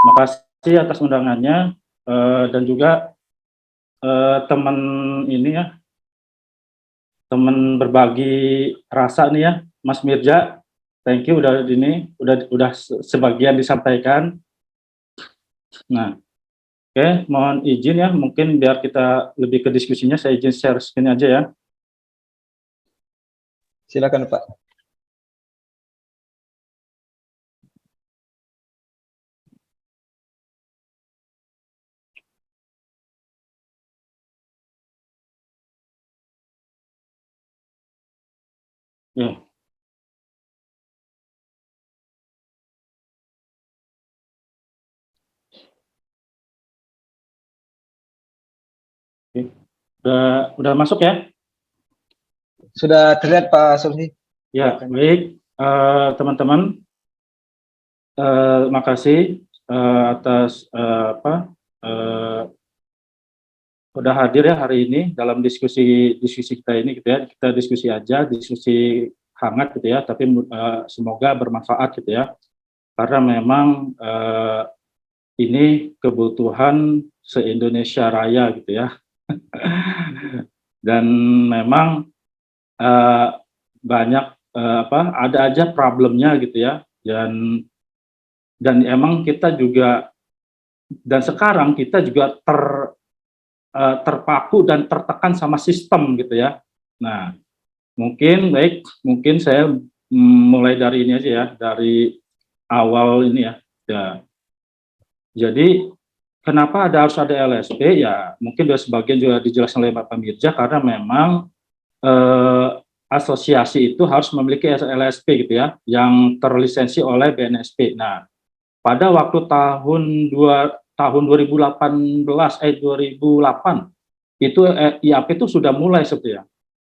Makasih atas undangannya, dan juga teman ini ya, teman berbagi rasa nih ya, Mas Mirja. Thank you udah ini, udah sebagian disampaikan. Nah, oke, mohon izin ya, mungkin biar kita lebih ke diskusinya, saya izin share screen aja ya. Silakan Pak. Ya. Oke. Udah masuk ya? Sudah terlihat Pak Subhi. Ya, baik. Teman-teman, makasih atas udah hadir ya hari ini dalam diskusi kita ini gitu ya. Kita diskusi aja, diskusi hangat gitu ya, tapi semoga bermanfaat gitu ya. Karena memang ini kebutuhan se-Indonesia Raya gitu ya. Dan memang banyak ada aja problemnya gitu ya. Dan emang kita juga, dan sekarang kita juga terpaku dan tertekan sama sistem gitu ya. Nah, mungkin saya mulai dari ini aja ya, dari awal ini ya. Jadi kenapa harus ada LSP ya, mungkin sebagian juga dijelaskan oleh Pak Mirja, karena memang asosiasi itu harus memiliki LSP gitu ya, yang terlisensi oleh BNSP. Nah, pada waktu tahun 2008 itu IAP itu sudah mulai seperti ya,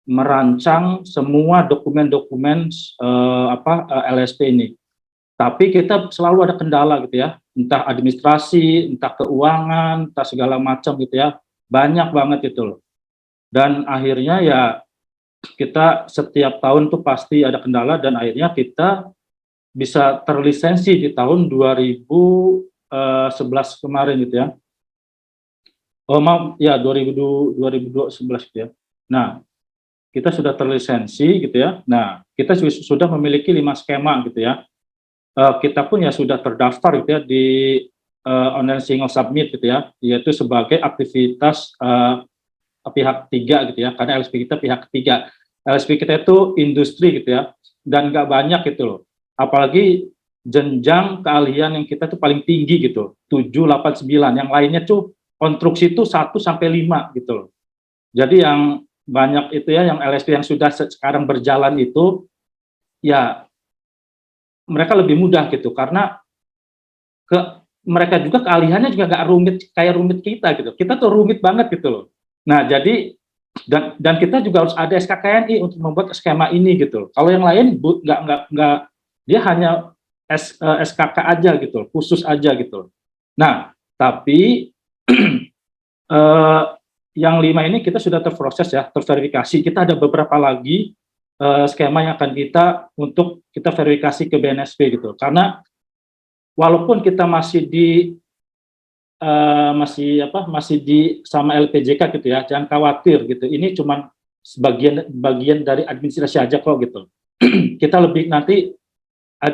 merancang semua dokumen-dokumen LSP ini. Tapi kita selalu ada kendala gitu ya, entah administrasi, entah keuangan, entah segala macam gitu ya, banyak banget itu loh. Dan akhirnya ya kita setiap tahun tuh pasti ada kendala, dan akhirnya kita bisa terlisensi di tahun 2011 kemarin gitu ya. Oh maaf, ya 2011 gitu ya. Nah, kita sudah terlisensi gitu ya. Nah, kita sudah memiliki 5 skema gitu ya. Kita pun ya sudah terdaftar gitu ya di online single submit gitu ya, yaitu sebagai aktivitas pihak ketiga gitu ya, karena LSP kita pihak ketiga. LSP kita itu industri gitu ya, dan nggak banyak gitu loh. Apalagi jenjang keahlian yang kita tuh paling tinggi gitu, 7, 8, 9. Yang lainnya tuh konstruksi itu 1 sampai 5 gitu loh. Jadi yang banyak itu ya, yang LSP yang sudah sekarang berjalan itu, ya mereka lebih mudah gitu, karena mereka juga keahliannya juga nggak rumit kayak rumit kita gitu. Kita tuh rumit banget gitu loh. Nah, jadi dan kita juga harus ada SKKNI untuk membuat skema ini gitu. Kalau yang lain nggak, dia hanya SKK aja gitu, khusus aja gitu. Nah, tapi yang 5 ini kita sudah terproses ya, terverifikasi. Kita ada beberapa lagi skema yang akan untuk kita verifikasi ke BNSP gitu. Karena walaupun kita masih di sama LPJK gitu ya, jangan khawatir gitu. Ini cuma bagian dari administrasi aja kok gitu. Kita lebih nanti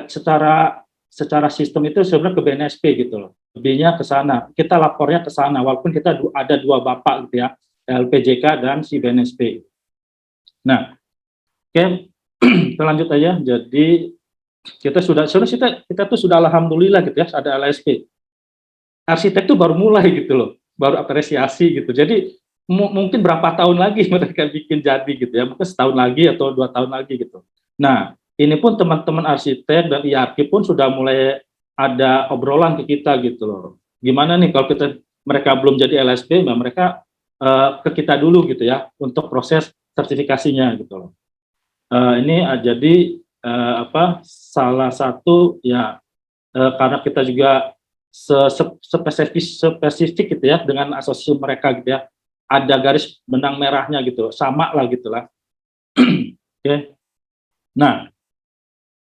secara sistem itu sebenarnya ke BNSP gitu loh. Lebihnya ke sana. Kita lapornya ke sana walaupun kita ada 2 bapak gitu ya, LPJK dan si BNSP. Nah, oke, kita lanjut aja. Jadi kita tuh sudah alhamdulillah gitu ya, ada LSP. Arsitek tuh baru mulai gitu loh, baru apresiasi gitu. Jadi mungkin berapa tahun lagi mereka bikin jadi gitu ya, mungkin setahun lagi atau 2 tahun lagi gitu. Nah, ini pun teman-teman arsitek dan IARKI pun sudah mulai ada obrolan ke kita gitu loh. Gimana nih kalau mereka belum jadi LSP, mereka ke kita dulu gitu ya untuk proses sertifikasinya gitu loh. Ini jadi salah satu ya, karena kita juga spesifik gitu ya dengan asosiasi mereka gitu ya, ada garis benang merahnya gitu, sama lah gitulah. Oke. Nah,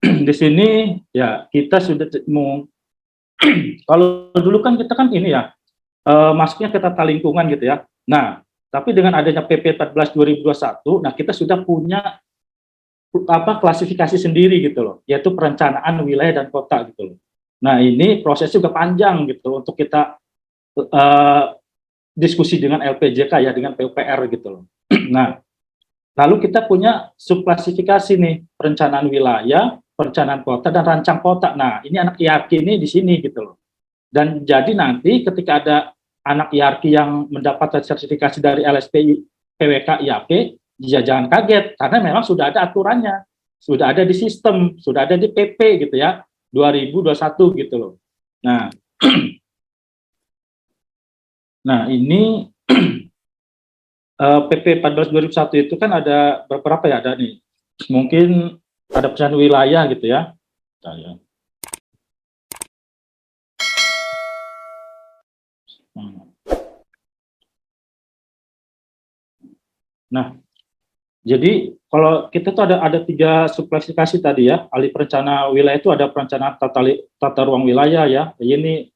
di sini ya kita sudah kalau dulu kan kita kan ini ya, masuknya ke tata lingkungan gitu ya. Nah, tapi dengan adanya PP 14 2021, nah kita sudah punya klasifikasi sendiri gitu loh, yaitu perencanaan wilayah dan kota gitu loh. Nah, ini prosesnya juga panjang gitu untuk kita diskusi dengan LPJK ya, dengan PUPR gitu loh. Nah, lalu kita punya subklasifikasi nih, perencanaan wilayah, perencanaan kota, dan rancang kota. Nah, ini anak IARC ini di sini gitu loh. Dan jadi nanti ketika ada anak IARC yang mendapat sertifikasi dari LSPI, PWK, IAP, ya jangan kaget, karena memang sudah ada aturannya, sudah ada di sistem, sudah ada di PP gitu ya, 2021 gitu loh. Nah, nah ini PP 14 2001 itu kan ada berapa ya, ada nih, mungkin ada perencanaan wilayah gitu ya. Nah, jadi kalau kita tuh ada 3 subklasifikasi tadi ya, ahli perencana wilayah itu ada perencanaan tata ruang wilayah ya, ini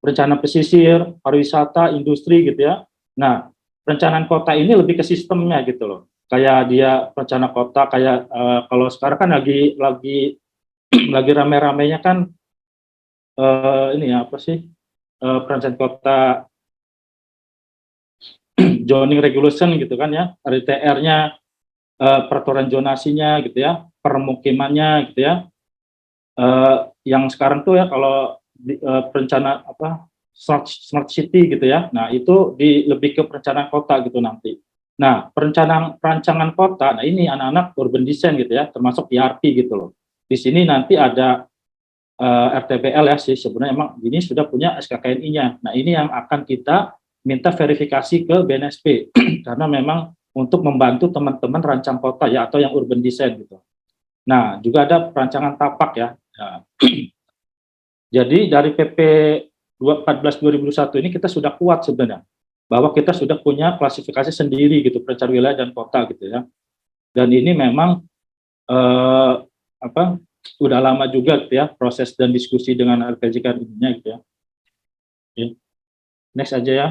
perencanaan pesisir, pariwisata, industri gitu ya. Nah, perencanaan kota ini lebih ke sistemnya gitu loh. Kayak dia perencana kota kayak kalau sekarang kan lagi lagi rame-ramenya kan ini ya apa sih, perencanaan kota zoning regulation gitu kan ya, RTR-nya, peraturan zonasinya gitu ya, permukimannya gitu ya. Yang sekarang tuh ya kalau perencana apa smart city gitu ya. Nah, itu lebih ke perencanaan kota gitu nanti. Nah, perancangan kota, nah ini anak-anak urban design gitu ya, termasuk IRP gitu loh. Di sini nanti ada RTBL ya sih, sebenarnya emang ini sudah punya SKKNI-nya. Nah, ini yang akan kita minta verifikasi ke BNSP karena memang untuk membantu teman-teman rancang kota ya atau yang urban design gitu. Nah, juga ada perancangan tapak ya. Nah, jadi dari PP 14 2021 ini kita sudah kuat sebenarnya bahwa kita sudah punya klasifikasi sendiri gitu perencanaan wilayah dan kota gitu ya. Dan ini memang apa udah lama juga gitu ya proses dan diskusi dengan LPJK ininya gitu ya. Oke. Next aja ya.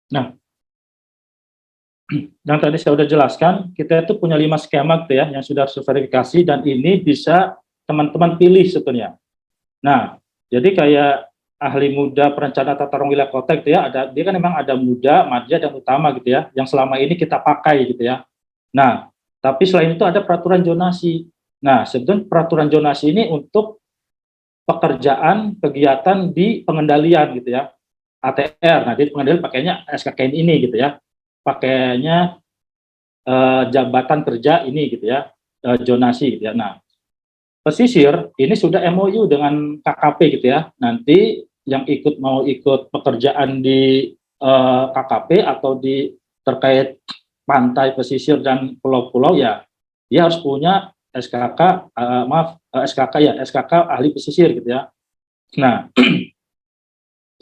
Nah, yang tadi saya sudah jelaskan, kita itu punya 5 skema gitu ya yang sudah verifikasi dan ini bisa teman-teman pilih sebetulnya. Nah, jadi kayak ahli muda perencana tata ruang wilayah kota gitu ya, dia kan memang ada muda, madya, dan utama gitu ya, yang selama ini kita pakai gitu ya. Nah, tapi selain itu ada peraturan zonasi. Nah, sebetulnya peraturan zonasi ini untuk pekerjaan kegiatan di pengendalian gitu ya, ATR. Nah, jadi pengendalian pakainya SKKN ini gitu ya, pakainya jabatan kerja ini gitu ya, zonasi gitu ya. Nah, pesisir ini sudah MOU dengan KKP gitu ya. Nanti yang mau ikut pekerjaan di KKP atau di terkait pantai, pesisir dan pulau-pulau ya, dia harus punya SKK, SKK ya, SKK ahli pesisir gitu ya. Nah,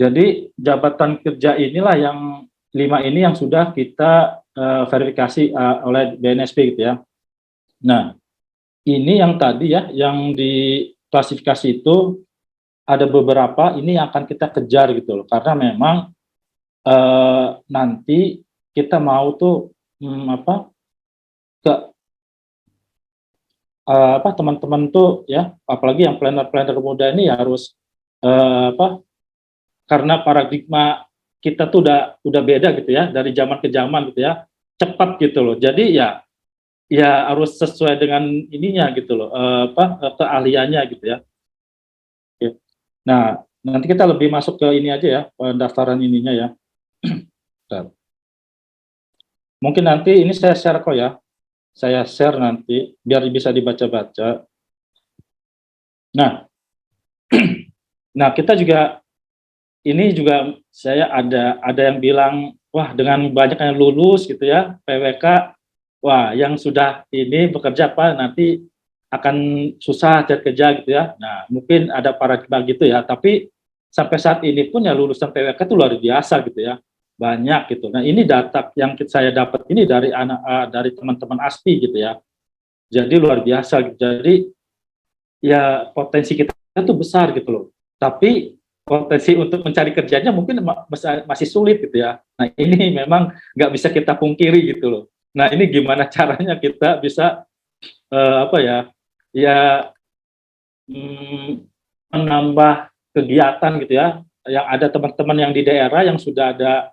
jadi jabatan kerja inilah yang 5 ini yang sudah kita verifikasi oleh BNSP gitu ya. Nah, ini yang tadi ya, yang di klasifikasi itu ada beberapa ini yang akan kita kejar gitu loh, karena memang nanti kita mau tuh ke teman-teman tuh ya, apalagi yang planner-planner muda ini harus karena paradigma kita tuh udah beda gitu ya, dari zaman ke zaman gitu ya, cepat gitu loh. Jadi ya harus sesuai dengan ininya gitu loh, keahliannya gitu ya. Oke. Nah, nanti kita lebih masuk ke ini aja ya, pendaftaran ininya ya. Mungkin nanti ini saya share kok ya, saya share nanti biar bisa dibaca-baca. Nah, nah kita juga ini juga saya ada yang bilang, wah dengan banyak yang lulus gitu ya, PWK, wah yang sudah ini bekerja apa nanti akan susah cari kerja gitu ya. Nah, mungkin ada paradigma gitu ya, tapi sampai saat ini pun ya lulusan PWK itu luar biasa gitu ya, banyak gitu. Nah, ini data yang saya dapat ini dari dari teman-teman ASPI gitu ya. Jadi luar biasa gitu. Jadi ya potensi kita tuh besar gitu loh. Tapi potensi untuk mencari kerjanya mungkin masih sulit gitu ya. Nah ini memang nggak bisa kita pungkiri gitu loh. Nah ini gimana caranya kita bisa apa ya, ya menambah kegiatan gitu ya. Yang ada teman-teman yang di daerah yang sudah ada,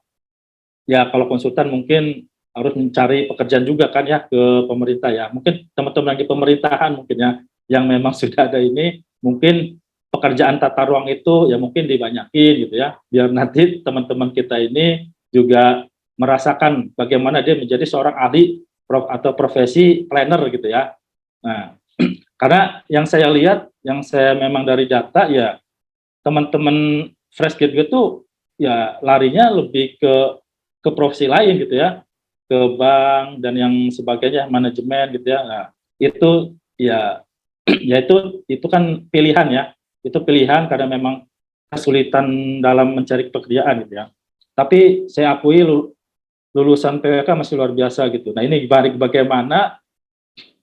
ya kalau konsultan mungkin harus mencari pekerjaan juga kan ya ke pemerintah ya. Mungkin teman-teman di pemerintahan mungkin ya yang memang sudah ada ini, mungkin pekerjaan tata ruang itu ya mungkin dibanyakin gitu ya, biar nanti teman-teman kita ini juga merasakan bagaimana dia menjadi seorang ahli atau profesi planner gitu ya. Nah, karena yang saya lihat, yang saya memang dari data ya, teman-teman fresh graduate itu ya larinya lebih ke profesi lain gitu ya, ke bank dan yang sebagainya, manajemen gitu ya. Nah, itu ya ya itu kan pilihan ya. Itu pilihan karena memang kesulitan dalam mencari pekerjaan gitu ya. Tapi saya akui lulusan PWK masih luar biasa gitu. Nah, ini bagaimana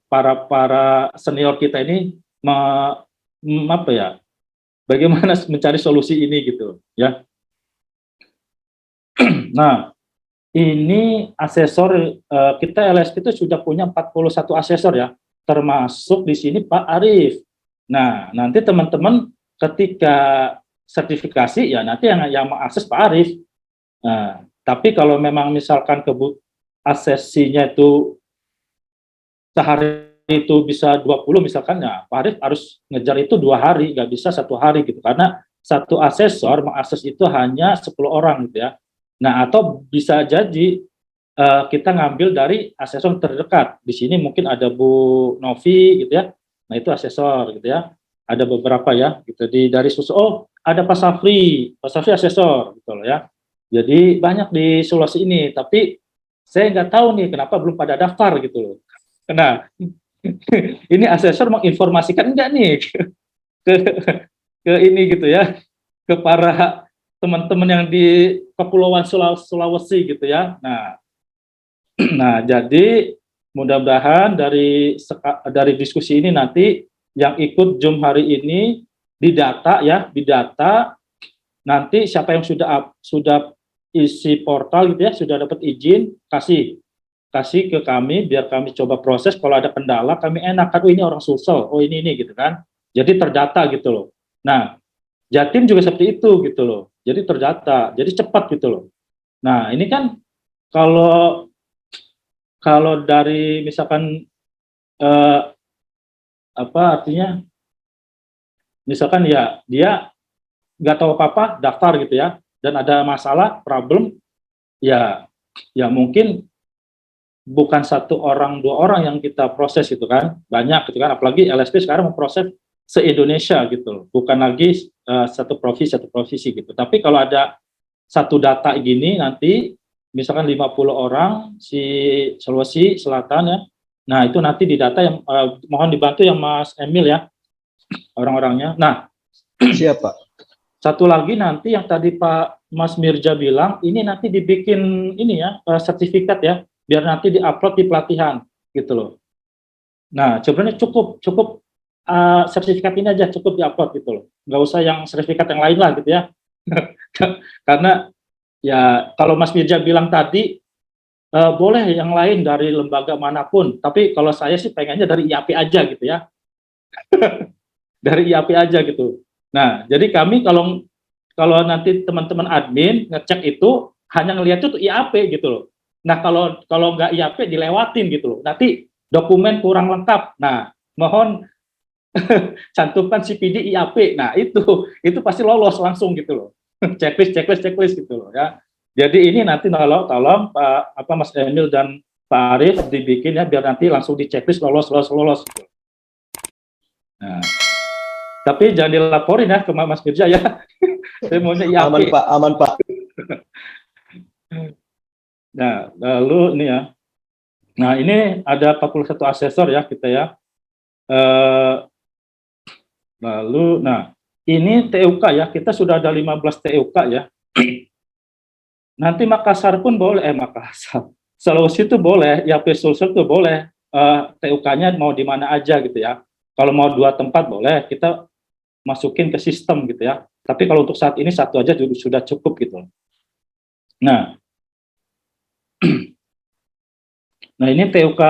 para senior kita ini apa ya? Bagaimana mencari solusi ini gitu ya. Nah, ini asesor kita LSP itu sudah punya 41 asesor ya, termasuk di sini Pak Arif. Nah, nanti teman-teman ketika sertifikasi ya nanti yang mengakses Pak Arif. Nah, tapi kalau memang misalkan asesinya itu sehari itu bisa 20 misalkan ya, Pak Arif harus ngejar itu 2 hari, nggak bisa 1 hari gitu, karena satu asesor mengakses itu hanya 10 orang gitu ya. Nah, atau bisa jadi kita ngambil dari asesor terdekat. Di sini mungkin ada Bu Novi gitu ya. Nah, itu asesor gitu ya. Ada beberapa ya gitu dari Susu. Oh, ada Pak Safri asesor gitu loh ya. Jadi banyak di Sulawesi ini, tapi saya nggak tahu nih kenapa belum pada daftar gitu loh. Nah, ini asesor menginformasikan enggak nih ke, ke ini gitu ya, ke para teman-teman yang di Kepulauan Sulawesi gitu ya. Nah, nah, jadi mudah-mudahan dari diskusi ini nanti yang ikut Zoom hari ini didata ya, didata nanti siapa yang sudah isi portal gitu ya, sudah dapat izin, kasih ke kami biar kami coba proses. Kalau ada kendala kami enak kan, oh ini orang Sulsel, oh ini gitu kan. Jadi terdata gitu loh. Nah, Jatim juga seperti itu gitu loh. Jadi terdata, jadi cepat gitu loh. Nah, ini kan kalau kalau dari misalkan eh, apa artinya, misalkan ya dia nggak tahu apa-apa daftar gitu ya, dan ada masalah problem ya, ya mungkin bukan 1 orang 2 orang yang kita proses gitu kan, banyak gitu kan, apalagi LSP sekarang memproses se-Indonesia gitu loh, bukan lagi satu provinsi gitu. Tapi kalau ada satu data gini nanti misalkan 50 orang si Sulawesi Selatan ya. Nah, itu nanti di data yang mohon dibantu yang Mas Emil ya orang-orangnya. Nah, Siapa? satu lagi nanti yang tadi Pak Mas Mirja bilang, ini nanti dibikin ini ya sertifikat ya, biar nanti diupload di pelatihan gitu loh. Nah, sebenarnya cukup sertifikat ini aja cukup diupload gitu loh. Nggak usah yang sertifikat yang lain lah gitu ya. Karena ya kalau Mas Mirja bilang tadi boleh yang lain dari lembaga manapun, tapi kalau saya sih pengennya dari IAP aja gitu ya. Dari IAP aja gitu. Nah, jadi kami kalau nanti teman-teman admin ngecek itu hanya ngelihat itu IAP gitu loh. Nah, kalau nggak IAP dilewatin gitu loh. Nanti dokumen kurang lengkap. Nah, mohon cantumkan CPD IAP. Nah, itu pasti lolos langsung gitu loh. checklist gitu loh ya. Jadi ini nanti tolong Pak Mas Emil dan Pak Arif dibikin ya biar nanti langsung di checklist lolos gitu. Nah, tapi jangan dilaporin ya ke Mas Mirza ya. Saya maunya IAP. Aman Pak, aman Pak. Nah, lalu ini ya. Nah, ini ada 41 asesor ya kita ya. Lalu, nah, ini TUK ya. Kita sudah ada 15 TUK ya. Nanti Makassar pun boleh, Makassar. Sulawesi itu boleh, IAP Sulsel itu boleh. TUK-nya mau di mana aja gitu ya. Kalau mau 2 tempat boleh kita masukin ke sistem gitu ya. Tapi kalau untuk saat ini 1 aja sudah cukup gitu. Nah, nah ini TUK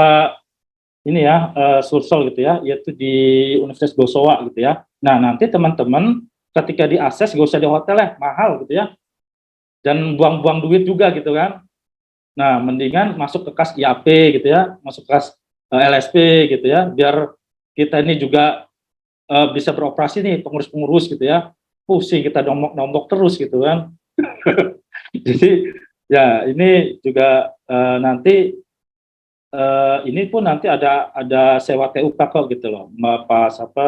ini ya, Sulsel gitu ya, yaitu di Universitas Gosowa gitu ya. Nah, nanti teman-teman ketika diakses gak usah di hotel ya, mahal gitu ya, dan buang-buang duit juga gitu kan. Nah, mendingan masuk ke kas IAP gitu ya, masuk ke kas LSP gitu ya, biar kita ini juga bisa beroperasi nih pengurus-pengurus gitu ya. Pusing kita nombok-nombok terus gitu kan. Jadi ya ini juga nanti ini pun nanti ada sewa TUK kok gitu loh,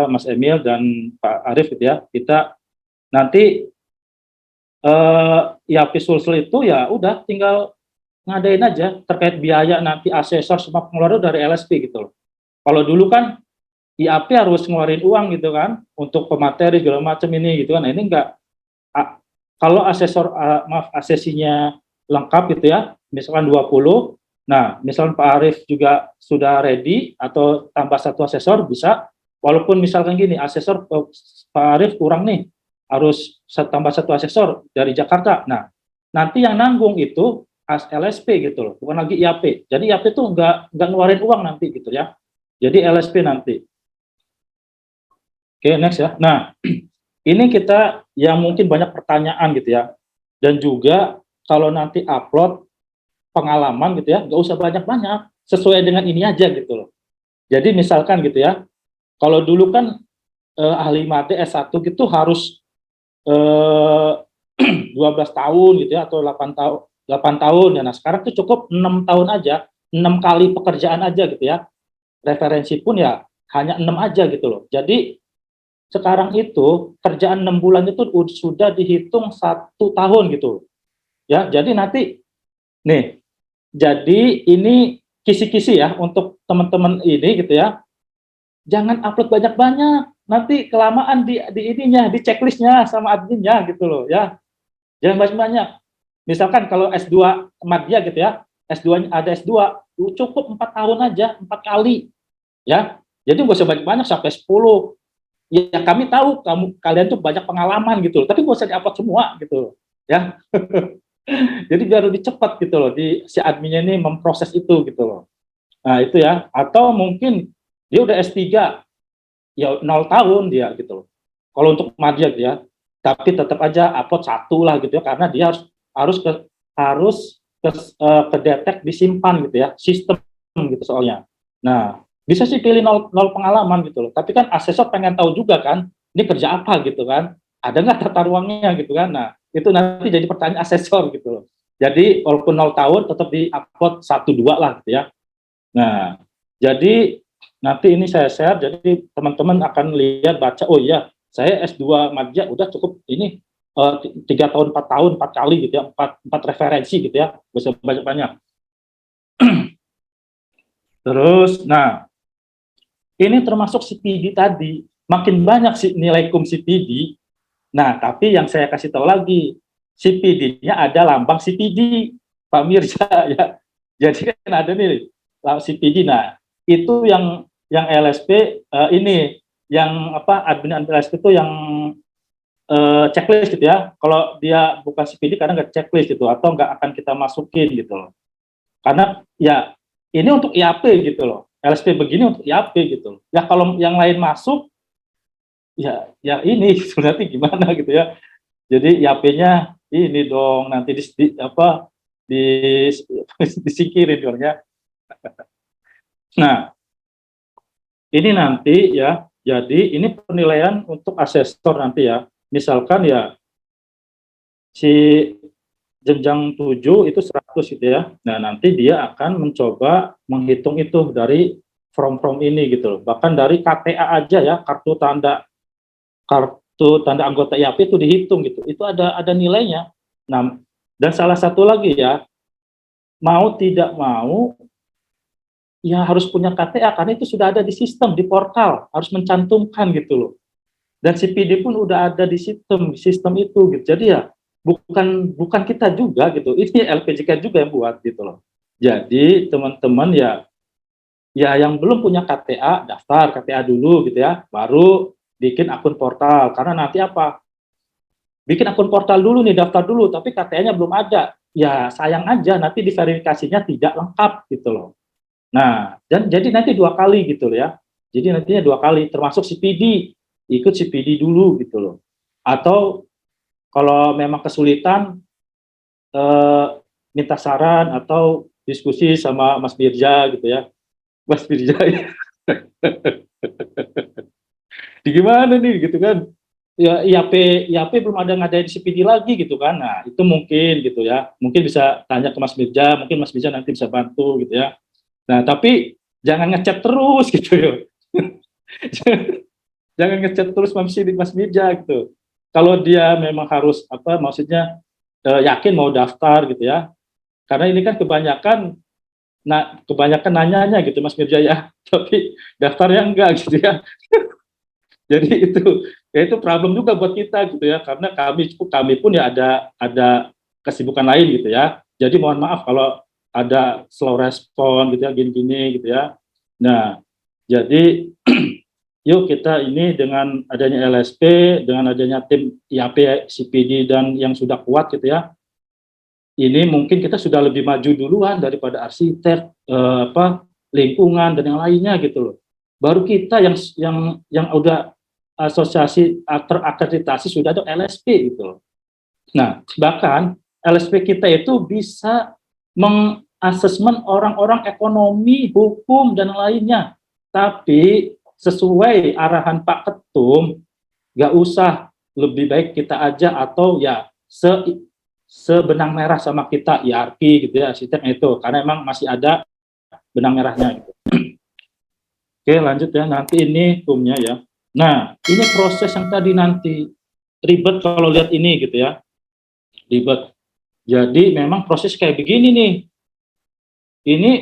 Mas Emil dan Pak Arief gitu ya. Kita nanti IAP Sulsel itu ya udah tinggal ngadain aja terkait biaya nanti asesor semua pengeluaran dari LSP gitu loh. Kalau dulu kan IAP harus ngeluarin uang gitu kan untuk pemateri segala macam ini gitu kan. Nah, ini enggak. Kalau asesor maaf asesinya lengkap gitu ya, misalkan 20. Nah, misalkan Pak Arief juga sudah ready atau tambah 1 asesor bisa, walaupun misalkan gini, asesor Pak Arief kurang nih, harus tambah 1 asesor dari Jakarta. Nah, nanti yang nanggung itu LSP gitu loh, bukan lagi IAP. Jadi IAP itu nggak ngeluarin uang nanti gitu ya. Jadi LSP nanti. Oke, next ya. Nah, ini kita yang mungkin banyak pertanyaan gitu ya. Dan juga kalau nanti upload pengalaman gitu ya, nggak usah banyak-banyak, sesuai dengan ini aja gitu loh. Jadi misalkan gitu ya, kalau dulu kan ahli mate S1 gitu harus 12 tahun gitu ya, atau 8 tahun ya. Nah, sekarang tuh cukup 6 tahun aja, 6 kali pekerjaan aja gitu ya. Referensi pun ya hanya 6 aja gitu loh. Jadi sekarang itu kerjaan 6 bulan itu sudah dihitung 1 tahun gitu ya. Jadi nanti nih, jadi ini kisi-kisi ya untuk teman-teman ini gitu ya, jangan upload banyak-banyak, nanti kelamaan di ininya, di checklistnya sama adminnya gitu loh ya, jangan banyak-banyak. Misalkan kalau S2 Madya gitu ya, S2 ada S2 cukup 4 tahun aja, 4 kali ya, jadi nggak usah banyak-banyak sampai 10. Ya kami tahu kalian tuh banyak pengalaman gitu loh, tapi nggak usah di-upload semua gitu loh ya. Jadi biar lebih cepat gitu loh, si adminnya ini memproses itu gitu loh. Nah itu ya, atau mungkin dia udah S3, ya 0 tahun dia gitu loh. Kalau untuk Madya gitu ya, tapi tetap aja upload 1 lah gitu ya, karena dia harus ke detect disimpan gitu ya, sistem gitu soalnya. Nah, bisa sih pilih 0 pengalaman gitu loh, tapi kan asesor pengen tahu juga kan, ini kerja apa gitu kan, ada nggak tata ruangnya gitu kan. Nah, itu nanti jadi pertanyaan asesor gitu loh. Jadi walaupun 0 tahun tetap di-upload 1-2 lah gitu ya. Nah, jadi nanti ini saya share, jadi teman-teman akan lihat, baca, oh iya, saya S2 Madya udah cukup ini 3 tahun, 4 tahun, 4 kali gitu ya, 4 referensi gitu ya, bisa banyak-banyak. Terus, nah, ini termasuk CPD tadi, makin banyak sih nilai kum CPD. Nah, tapi yang saya kasih tahu lagi, CPD-nya ada lambang CPD, Pak Mirza ya. Jadi kan ada nih CPD. Nah, itu yang LSP ini yang apa admin LSP itu yang checklist gitu ya. Kalau dia bukan CPD karena nggak checklist gitu, atau nggak akan kita masukin gitu loh. Karena ya ini untuk IAP gitu loh. LSP begini untuk IAP gitu loh. Ya kalau yang lain masuk ya ini berarti gimana gitu ya. Jadi IAP-nya ini dong nanti apa di disingkirin dong ya. Nah, ini nanti ya, jadi ini penilaian untuk asesor nanti ya. Misalkan ya si jenjang 7 itu 100 gitu ya. Nah, nanti dia akan mencoba menghitung itu dari from ini gitu loh. Bahkan dari KTA aja ya, kartu tanda anggota IAP itu dihitung gitu. Itu ada nilainya. Nah, dan salah satu lagi ya, mau tidak mau ya harus punya KTA karena itu sudah ada di sistem, di portal, harus mencantumkan gitu loh. Dan CPD pun udah ada di sistem itu gitu. Jadi ya bukan kita juga gitu. Ini LPJK juga yang buat gitu loh. Jadi teman-teman ya ya yang belum punya KTA, daftar KTA dulu gitu ya, baru bikin akun portal. Karena nanti apa? Bikin akun portal dulu nih, daftar dulu, tapi KTA-nya belum ada. Ya sayang aja, nanti diverifikasinya tidak lengkap gitu loh. Nah, dan jadi nanti 2 kali gitu loh ya. Jadi nantinya 2 kali, termasuk CPD, ikut CPD dulu gitu loh. Atau kalau memang kesulitan, eh, minta saran atau diskusi sama Mas Birja gitu ya. Mas Birja, gimana nih gitu kan? Ya IAP belum ada ngadain CPD lagi gitu kan. Nah, itu mungkin gitu ya. Mungkin bisa tanya ke Mas Birja, mungkin Mas Birja nanti bisa bantu gitu ya. Nah, tapi jangan ngechat terus gitu ya. Jangan ngechat terus Mas Mirja gitu. Kalau dia memang harus apa maksudnya yakin mau daftar gitu ya. Karena ini kan kebanyakan nanyanya gitu Mas Mirja ya, tapi daftarnya enggak gitu ya. Jadi itu problem juga buat kita gitu ya, karena kami pun ya ada kesibukan lain gitu ya. Jadi mohon maaf kalau ada slow respon gitu ya, gini-gini gitu ya. Nah, jadi yuk kita ini dengan adanya LSP, dengan adanya tim IAP, CPD dan yang sudah kuat gitu ya, ini mungkin kita sudah lebih maju duluan daripada arsitek, lingkungan dan yang lainnya gitu loh. Baru kita yang udah asosiasi terakreditasi sudah ada LSP gitu loh. Nah, bahkan LSP kita itu bisa mengasesmen orang-orang ekonomi, hukum dan lainnya. Tapi sesuai arahan Pak Ketum, nggak usah, lebih baik kita aja atau ya sebenang merah sama kita IRP gitu ya, sistem itu karena emang masih ada benang merahnya gitu. Oke, lanjut ya, nanti ini hukumnya ya. Nah, ini proses yang tadi nanti ribet kalau lihat ini gitu ya, ribet. Jadi memang proses kayak begini nih, ini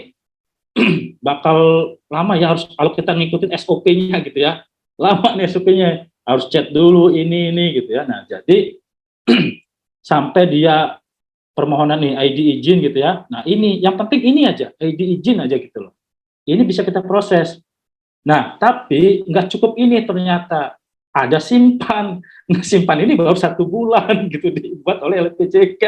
bakal lama ya, harus kalau kita ngikutin SOP-nya gitu ya, lama nih SOP-nya, harus chat dulu ini gitu ya. Nah, jadi sampai dia permohonan nih ID izin gitu ya. Nah, ini yang penting ini aja, ID izin aja gitu loh. Ini bisa kita proses. Nah, tapi nggak cukup ini ternyata. Ada simpan. Nah, simpan ini baru 1 bulan gitu dibuat oleh LPJK.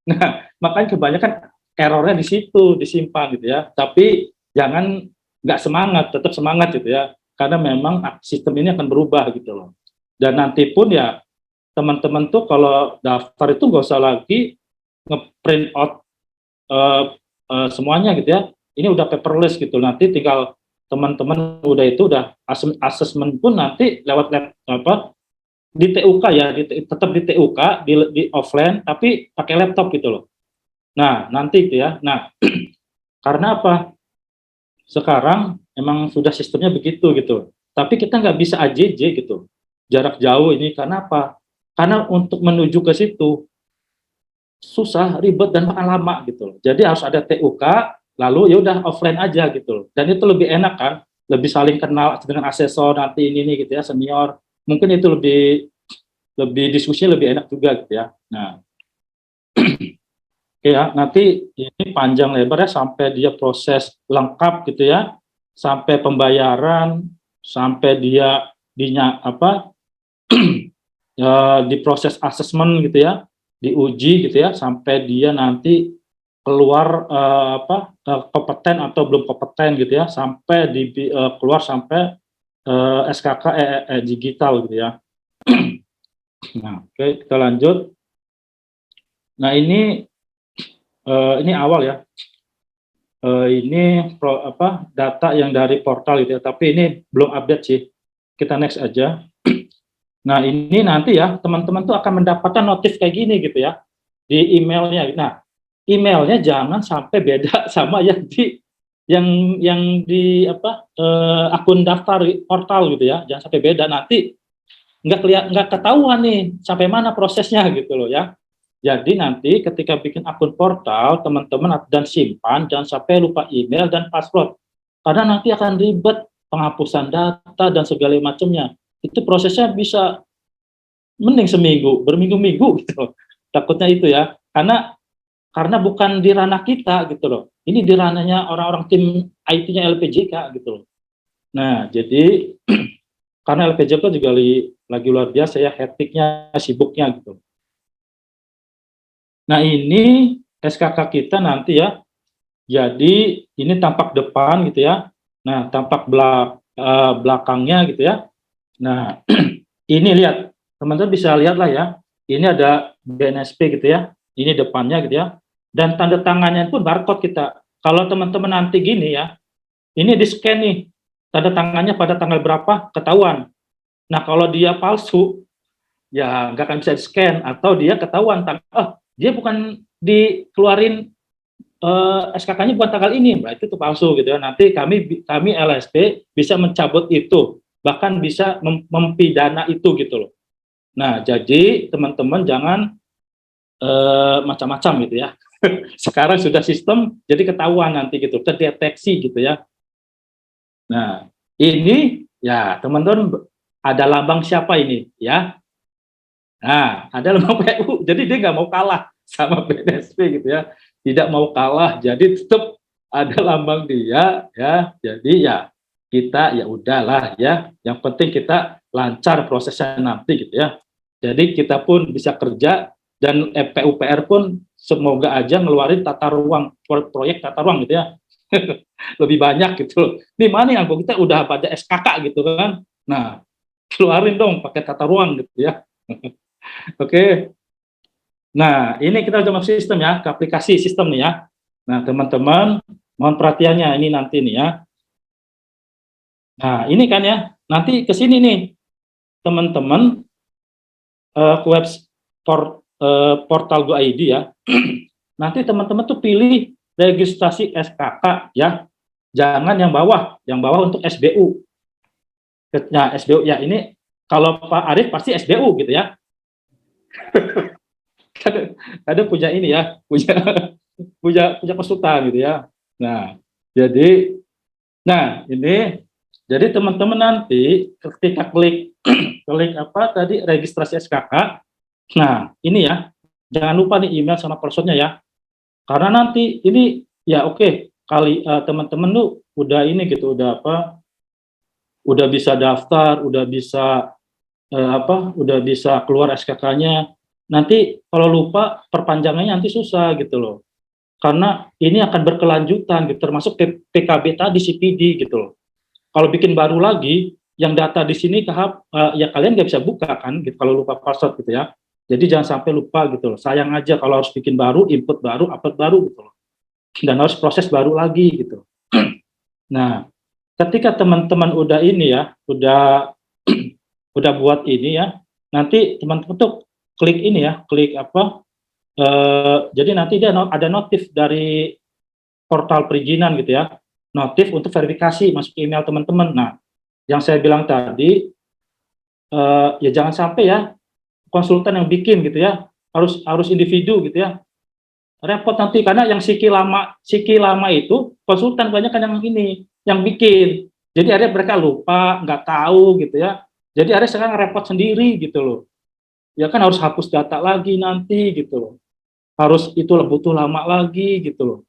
Nah, makanya kebanyakan errornya di situ, disimpan gitu ya. Tapi jangan nggak semangat, tetap semangat gitu ya. Karena memang sistem ini akan berubah gitu loh. Dan nanti pun ya teman-teman tuh kalau daftar itu nggak usah lagi ngeprint out semuanya gitu ya. Ini udah paperless gitu. Nanti tinggal teman-teman udah itu udah asesmen pun nanti lewat di TUK ya, tetap di TUK di offline tapi pakai laptop gitu loh. Nah, nanti itu ya. Nah, karena apa? Sekarang emang sudah sistemnya begitu gitu. Tapi kita nggak bisa AJJ gitu. Jarak jauh ini karena apa? Karena untuk menuju ke situ susah, ribet dan makan lama gitu loh. Jadi harus ada TUK, lalu ya udah offline aja gitu loh. Dan itu lebih enak kan, lebih saling kenal dengan asesor nanti ini gitu ya, senior. Mungkin itu lebih lebih diskusinya lebih enak juga gitu ya. Nah, oke ya, nanti ini panjang lebar ya sampai dia proses lengkap gitu ya, sampai pembayaran, sampai dia diproses asesmen gitu ya, diuji gitu ya, sampai dia nanti keluar kompeten atau belum kompeten gitu ya, sampai keluar sampai SKK digital gitu ya. Nah, oke, kita lanjut. Nah, ini awal ya. Ini data yang dari portal gitu ya, tapi ini belum update sih. Kita next aja. Nah, ini nanti ya teman-teman tuh akan mendapatkan notif kayak gini gitu ya di emailnya. Nah, emailnya jangan sampai beda sama yang di akun daftar portal gitu ya. Jangan sampai beda, nanti nggak ketahuan nih sampai mana prosesnya gitu loh ya. Jadi nanti ketika bikin akun portal, teman-teman dan simpan, jangan sampai lupa email dan password. Karena nanti akan ribet penghapusan data dan segala macamnya. Itu prosesnya bisa mending seminggu, berminggu-minggu gitu loh. Takutnya itu ya. Karena bukan di ranah kita gitu loh. ini di ranahnya orang-orang tim IT-nya LPJK gitu loh. Nah, jadi karena LPJK juga lagi luar biasa ya, hektiknya, sibuknya gitu. Nah, ini SKK kita nanti ya, jadi ini tampak depan gitu ya. Nah, tampak belakangnya gitu ya. Nah, ini lihat, teman-teman bisa lihat lah ya. Ini ada BNSP gitu ya. Ini depannya gitu ya. Dan tanda tangannya pun barcode kita. Kalau teman-teman nanti gini ya, ini di scan nih. Tanda tangannya pada tanggal berapa ketahuan. Nah, kalau dia palsu, ya nggak akan bisa di scan atau dia ketahuan dia bukan dikeluarin SKK-nya bukan tanggal ini, berarti itu palsu gitu ya. Nanti kami LSP bisa mencabut itu, bahkan bisa mempidana itu gitu loh. Nah, jadi teman-teman jangan macam-macam gitu ya. Sekarang sudah sistem, jadi ketahuan nanti gitu, terdeteksi gitu ya. Nah, ini ya teman-teman ada lambang siapa ini ya? Nah, ada lambang PU, jadi dia nggak mau kalah sama BNSP gitu ya, tidak mau kalah, jadi tetap ada lambang dia ya, jadi ya kita ya udahlah ya, yang penting kita lancar prosesnya nanti gitu ya. Jadi kita pun bisa kerja dan PUPR pun semoga aja ngeluarin tata ruang, proyek tata ruang gitu ya, lebih banyak gitu. Ini mana yang kita udah pada SKK gitu kan, nah keluarin dong pakai tata ruang gitu ya. Oke. Nah, ini kita udah masuk sistem ya, ke aplikasi sistem nih ya. Nah, teman-teman, mohon perhatiannya ini nanti nih ya. Nah, ini kan ya, nanti ke sini nih, teman-teman, ke portal Go ID ya. Nanti teman-teman tuh pilih registrasi SKK ya. Jangan yang bawah untuk SBU. Nah, SBU ya ini kalau Pak Arif pasti SBU gitu ya. Ada punya ini ya, punya konsultan gitu ya. Nah, jadi ini jadi teman-teman nanti ketika klik klik apa tadi registrasi SKK. Nah, ini ya. Jangan lupa nih email sama passwordnya ya. Karena nanti ini ya oke, kali teman-teman tuh udah ini gitu, udah apa? Udah bisa daftar, udah bisa udah bisa keluar SKK-nya. Nanti kalau lupa perpanjangannya nanti susah gitu loh. Karena ini akan berkelanjutan gitu, termasuk PKB tadi CPD gitu loh. Kalau bikin baru lagi, yang data di sini ya kalian nggak bisa buka kan gitu kalau lupa password gitu ya. Jadi jangan sampai lupa gitu loh. Sayang aja kalau harus bikin baru, input baru, upload baru gitu loh. Dan harus proses baru lagi gitu. Nah, ketika teman-teman udah ini ya, udah buat ini ya, nanti teman-teman tuh klik ini ya, klik apa? Jadi nanti dia ada notif dari portal perizinan gitu ya, notif untuk verifikasi masuk email teman-teman. Nah, yang saya bilang tadi ya jangan sampai ya konsultan yang bikin gitu ya, harus individu gitu ya, repot nanti karena yang siki lama itu konsultan banyak kan yang ini yang bikin, jadi akhirnya mereka lupa nggak tahu gitu ya, jadi akhirnya sekarang repot sendiri gitu loh ya kan, harus hapus data lagi nanti gitu loh, harus itu butuh lama lagi gitu loh.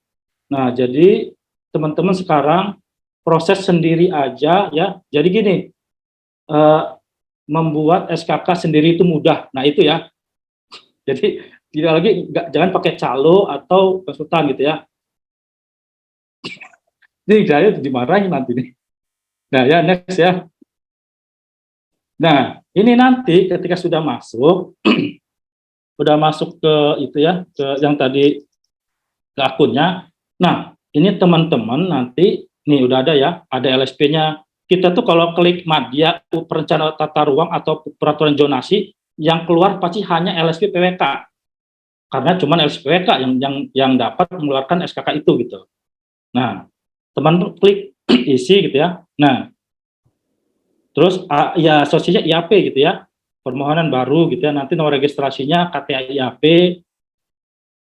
Nah, jadi teman-teman sekarang proses sendiri aja ya. Jadi gini, membuat SKK sendiri itu mudah. Nah, itu ya. Jadi tidak lagi jangan pakai calo atau konsultan gitu ya. Ini saya dimarahin nanti nih. Nah, ya next ya. Nah, ini nanti ketika sudah masuk ke itu ya, ke yang tadi ke akunnya. Nah, ini teman-teman nanti nih udah ada ya, ada LSP-nya. Kita tuh kalau klik Madya perencanaan tata ruang atau peraturan zonasi, yang keluar pasti hanya LSP PWK. Karena cuma LSP PWK yang dapat mengeluarkan SKK itu gitu. Nah, teman klik isi gitu ya. Nah, terus ya asosiasinya IAP gitu ya. Permohonan baru gitu ya. Nanti nomor registrasinya KTA IAP.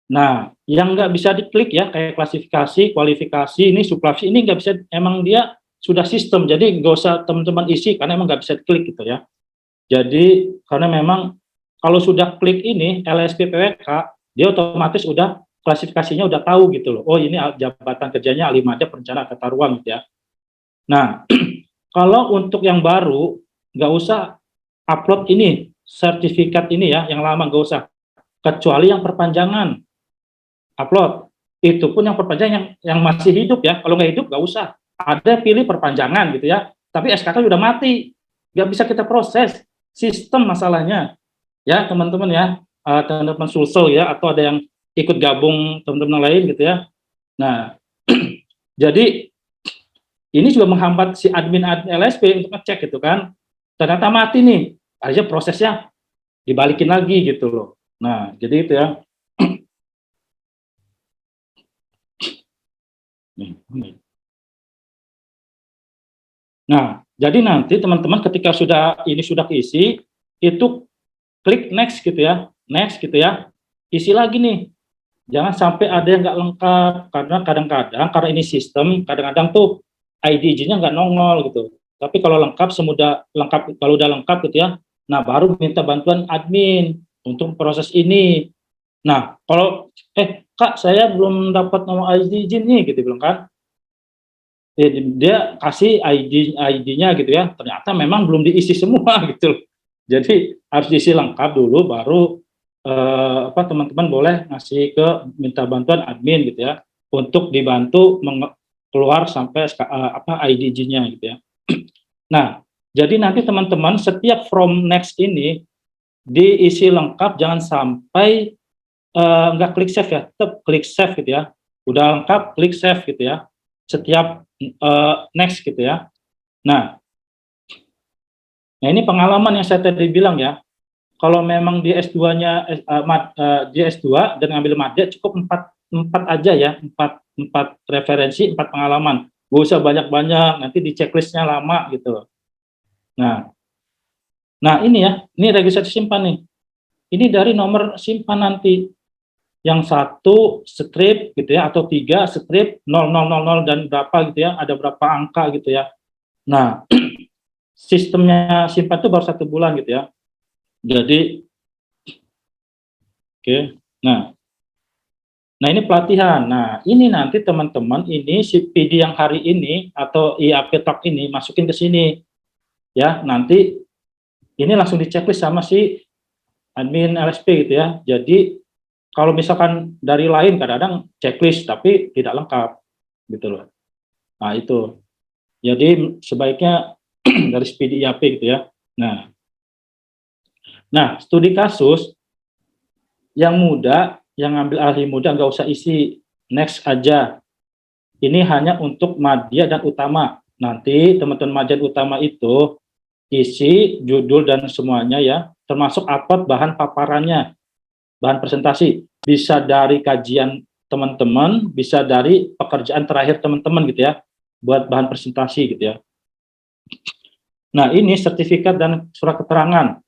Nah, yang nggak bisa diklik ya, kayak klasifikasi, kualifikasi, ini suplasi, ini nggak bisa, emang dia sudah sistem, jadi nggak usah teman-teman isi, karena emang nggak bisa diklik gitu ya. Jadi, karena memang kalau sudah klik ini, LSP PWK, dia otomatis udah klasifikasinya udah tahu gitu loh. Oh, ini jabatan kerjanya ahli madya perencana tata ruang gitu ya. Nah, kalau untuk yang baru nggak usah upload ini sertifikat ini ya, yang lama nggak usah. Kecuali yang perpanjangan upload. Itu pun yang perpanjangan yang masih hidup ya. Kalau nggak hidup nggak usah. Ada pilih perpanjangan gitu ya. Tapi SKK udah mati, nggak bisa kita proses. Sistem masalahnya ya teman-teman ya, teman-teman Sulsel ya, atau ada yang ikut gabung teman-teman lain gitu ya. Nah, jadi ini juga menghambat si admin LSP untuk ngecek gitu kan. Ternyata mati nih, aja prosesnya dibalikin lagi gitu loh. Nah, jadi itu ya. Nah, jadi nanti teman-teman ketika ini sudah keisi, itu klik next gitu ya, next gitu ya, isi lagi nih. Jangan sampai ada yang nggak lengkap, karena kadang-kadang karena ini sistem, kadang-kadang tuh ID-nya nggak nongol gitu. Tapi kalau lengkap, semudah lengkap, kalau udah lengkap gitu ya, nah baru minta bantuan admin untuk proses ini. Nah, kalau Kak, saya belum dapat nomor ID izin nih gitu bilang kan. Dia kasih ID-nya gitu ya, ternyata memang belum diisi semua gitu loh. Jadi harus diisi lengkap dulu, baru teman-teman boleh ngasih ke minta bantuan admin gitu ya, untuk dibantu keluar sampai ID-nya gitu ya. Nah, jadi nanti teman-teman setiap from next ini diisi lengkap, jangan sampai nggak klik save ya, tetap klik save gitu ya. Udah lengkap, klik save gitu ya. Setiap next gitu ya. Nah, ini pengalaman yang saya tadi bilang ya. Kalau memang di S2-nya di S2 dan ngambil madya cukup empat aja ya, empat referensi, 4 pengalaman. Gak usah banyak-banyak, nanti di checklistnya lama gitu loh. Nah ini ya, ini registrasi simpan nih. Ini dari nomor simpan nanti. Yang 1 strip gitu ya, atau 3 strip 0000 dan berapa gitu ya, ada berapa angka gitu ya. Nah, sistemnya simpan itu baru 1 bulan gitu ya. Jadi, oke. Nah, ini pelatihan. Nah, ini nanti teman-teman, ini si PD yang hari ini atau IAP Talk ini masukin ke sini. Ya, nanti ini langsung di-checklist sama si admin LSP gitu ya. Jadi, kalau misalkan dari lain kadang-kadang checklist tapi tidak lengkap gitu loh. Nah, itu. Jadi sebaiknya dari PD IAP gitu ya. Nah, studi kasus yang muda, yang ngambil ahli muda nggak usah isi, next aja. Ini hanya untuk madya dan utama. Nanti teman-teman madya dan utama itu isi judul dan semuanya ya, termasuk upload bahan paparannya, bahan presentasi. Bisa dari kajian teman-teman, bisa dari pekerjaan terakhir teman-teman gitu ya, buat bahan presentasi gitu ya. Nah, ini sertifikat dan surat keterangan.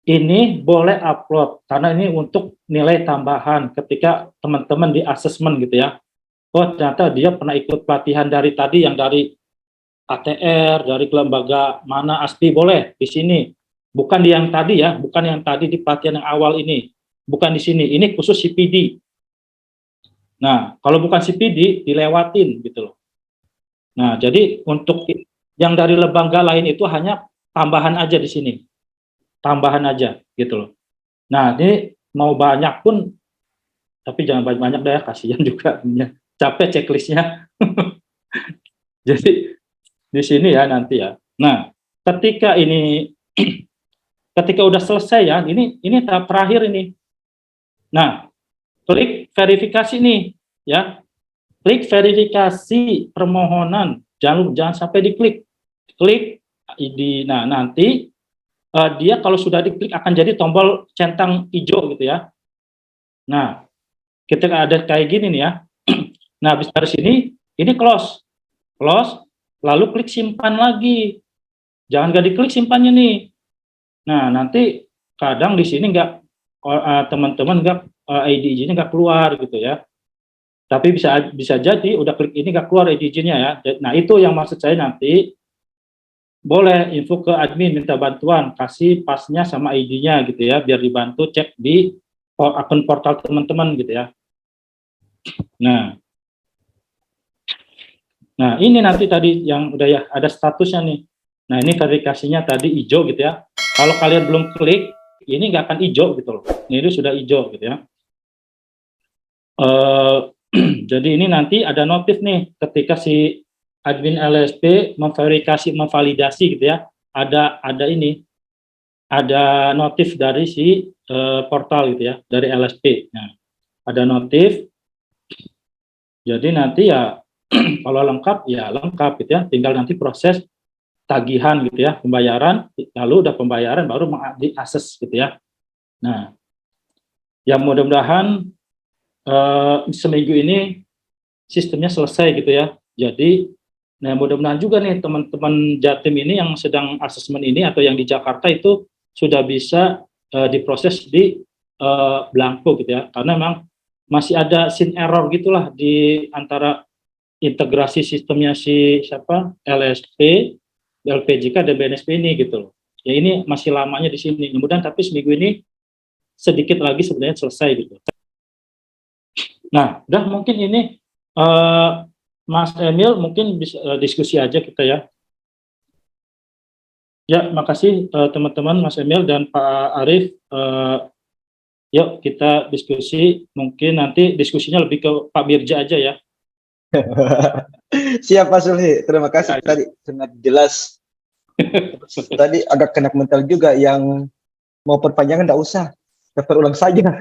Ini boleh upload, karena ini untuk nilai tambahan ketika teman-teman di asesmen gitu ya. Oh, ternyata dia pernah ikut pelatihan dari tadi, yang dari ATR, dari lembaga mana, ASPI, boleh di sini. Bukan di yang tadi ya, bukan yang tadi di pelatihan yang awal ini. Bukan di sini, ini khusus CPD. Nah, kalau bukan CPD, dilewatin gitu loh. Nah, jadi untuk yang dari lembaga lain itu hanya tambahan aja di sini. Tambahan aja gitu loh. Nah, ini mau banyak pun, tapi jangan banyak-banyak deh, kasihan juga. Capek checklistnya. Jadi di sini ya nanti ya. Nah, ketika ini ketika udah selesai ya, ini tahap terakhir ini. Nah, klik verifikasi nih ya. Klik verifikasi permohonan. Jangan sampai diklik. Klik nah nanti dia kalau sudah diklik akan jadi tombol centang hijau gitu ya. Nah, ketika ada kayak gini nih ya. Nah, habis dari sini ini close, lalu klik simpan lagi. Jangan gak diklik simpannya nih. Nah, nanti kadang di sini teman-teman ID-nya nggak keluar gitu ya. Tapi bisa jadi udah klik ini nggak keluar ID-nya ya. Nah, itu yang maksud saya, nanti boleh info ke admin, minta bantuan, kasih pasnya sama ID-nya gitu ya, biar dibantu cek di akun portal teman-teman gitu ya. Nah, ini nanti tadi yang udah ya ada statusnya nih. Nah, ini verifikasinya tadi hijau gitu ya. Kalau kalian belum klik, ini nggak akan hijau gitu loh. Ini sudah hijau gitu ya. Jadi ini nanti ada notif nih ketika si admin LSP memverifikasi, memvalidasi gitu ya. Ada ini, ada notif dari si portal gitu ya, dari LSP. Nah, ada notif. Jadi nanti ya kalau lengkap ya lengkap gitu ya. Tinggal nanti proses tagihan gitu ya, pembayaran, lalu udah pembayaran baru diakses gitu ya. Nah, yang mudah-mudahan seminggu ini sistemnya selesai gitu ya. Jadi, nah mudah-mudahan juga nih teman-teman Jatim ini yang sedang asesmen ini atau yang di Jakarta itu sudah bisa diproses di Blanco gitu ya. Karena memang masih ada sin error gitulah di antara integrasi sistemnya si siapa LSP, LPJK dan BNSP ini gitu loh. Ya ini masih lamanya di sini. Kemudian tapi seminggu ini sedikit lagi sebenarnya selesai gitu. Nah, udah mungkin ini Mas Emil mungkin bisa diskusi aja kita ya. Ya, makasih teman-teman Mas Emil dan Pak Arief. Yuk kita diskusi. Mungkin nanti diskusinya lebih ke Pak Mirja aja ya. Siap Pak Sulhi, terima kasih Ya, tadi sangat jelas. Tadi agak kena mental juga yang mau perpanjangan nggak usah, dapat ulang saja.